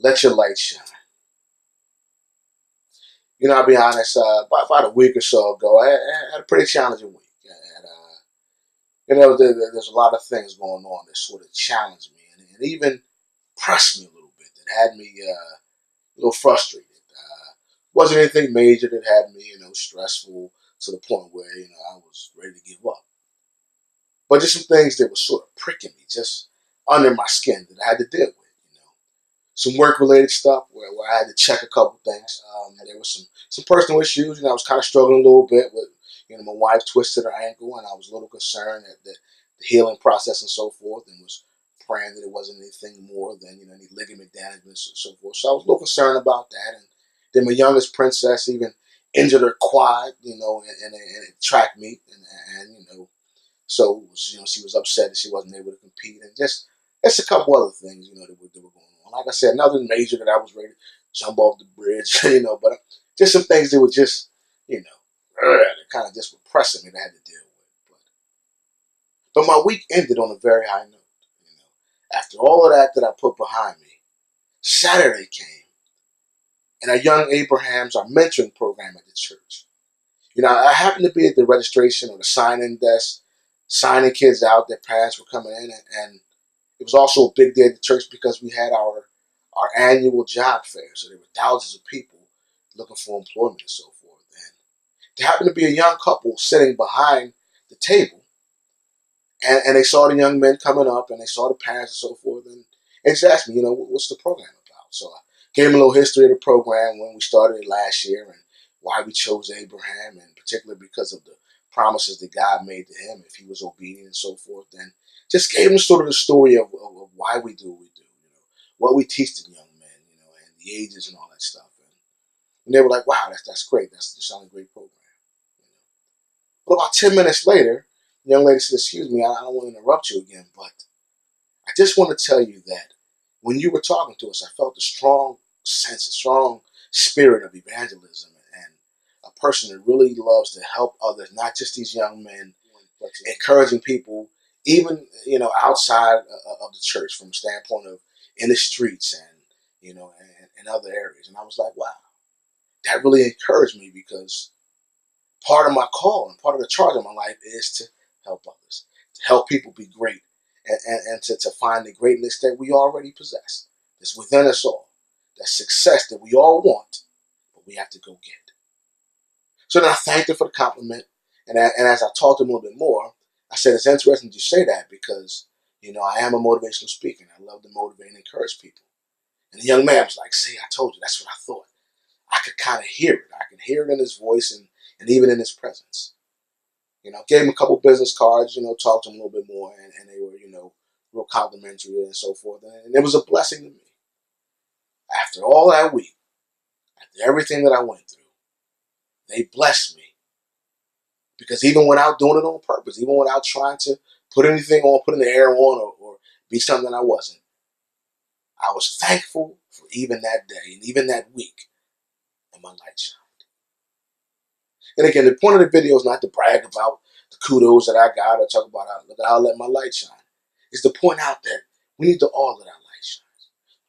Let your light shine. I'll be honest, about a week or so ago, I had a pretty challenging week. There's a lot of things going on that sort of challenged me and even pressed me a little bit, that had me a little frustrated. Wasn't anything major that had me, stressful to the point where, I was ready to give up. But just some things that were sort of pricking me, just under my skin, that I had to deal with. Some work-related stuff where I had to check a couple things. There was some personal issues. I was kind of struggling a little bit with, my wife twisted her ankle, and I was a little concerned at the healing process and so forth, and was praying that it wasn't anything more than, any ligament damage and so forth. So I was a little concerned about that. And then my youngest princess even injured her quad, in a track meet, and so it was, she was upset that she wasn't able to compete, and just a couple other things, that were going on. Like I said, nothing major that I was ready to jump off the bridge, but just some things that were just, kind of just were pressing me that I had to deal with. But my week ended on a very high note. After all of that I put behind me, Saturday came, and our young Abrahams, our mentoring program at the church. I happened to be at the registration or the sign-in desk, signing kids out. Their parents were coming in, and it was also a big day at the church because we had our annual job fair. So there were thousands of people looking for employment and so forth. And there happened to be a young couple sitting behind the table, and they saw the young men coming up, and they saw the parents and so forth, and they just asked me, what's the program about? So I gave them a little history of the program, when we started it last year, and why we chose Abraham, and particularly because of the promises that God made to him if he was obedient and so forth. And just gave them sort of the story of why we do what we do, what we teach the young men, and the ages and all that stuff. And they were like, wow, that's great. That sounds like a great program. But about 10 minutes later, the young lady said, excuse me, I don't want to interrupt you again, but I just want to tell you that when you were talking to us, I felt a strong sense, a strong spirit of evangelism, and a person that really loves to help others, not just these young men, but encouraging people, even, outside of the church, from a standpoint of in the streets and, and other areas. And I was like, wow, that really encouraged me, because part of my call and part of the charge of my life is to help others, to help people be great, and to find the greatness that we already possess, that's within us all, that success that we all want, but we have to go get. So then I thanked her for the compliment, and as I talked to him a little bit more, I said, it's interesting that you say that, because, I am a motivational speaker, and I love to motivate and encourage people. And the young man was like, see, I told you, that's what I thought. I could kind of hear it. I can hear it in his voice and even in his presence. Gave him a couple business cards, talked to him a little bit more, and they were, real complimentary and so forth. And it was a blessing to me. After all that week, after everything that I went through, they blessed me. Because even without doing it on purpose, even without trying to put anything on, put in the air on, or be something I wasn't, I was thankful for even that day and even that week, and my light shined. And again, the point of the video is not to brag about the kudos that I got or talk about how I let my light shine. It's to point out that we need to all let our light shine.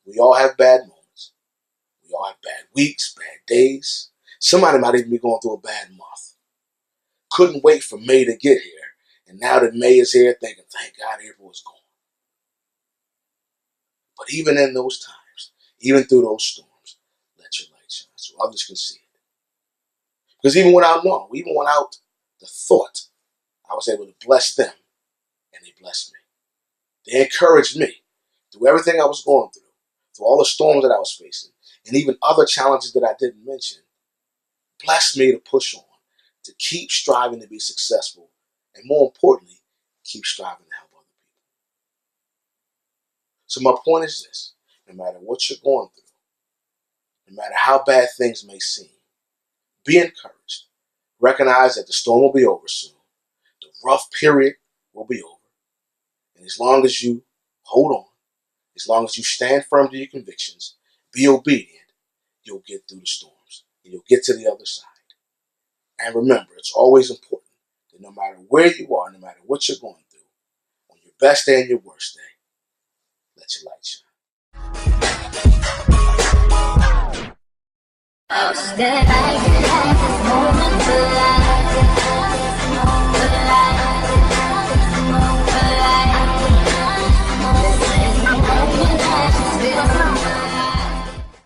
We all have bad moments. We all have bad weeks, bad days. Somebody might even be going through a bad month. Couldn't wait for May to get here. And now that May is here, thinking, thank God April is gone. But even in those times, even through those storms, let your light shine so others can see it. Because even without knowing, even without the thought, I was able to bless them, and they blessed me. They encouraged me through everything I was going through all the storms that I was facing, and even other challenges that I didn't mention, blessed me to push on, to keep striving to be successful, and more importantly, keep striving to help other people. So my point is this: no matter what you're going through, no matter how bad things may seem, be encouraged. Recognize that the storm will be over soon. The rough period will be over. And as long as you hold on, as long as you stand firm to your convictions, be obedient, you'll get through the storms, and you'll get to the other side. And remember, it's always important that no matter where you are, no matter what you're going through, on your best day and your worst day, let your light shine. That I can have this moment to life.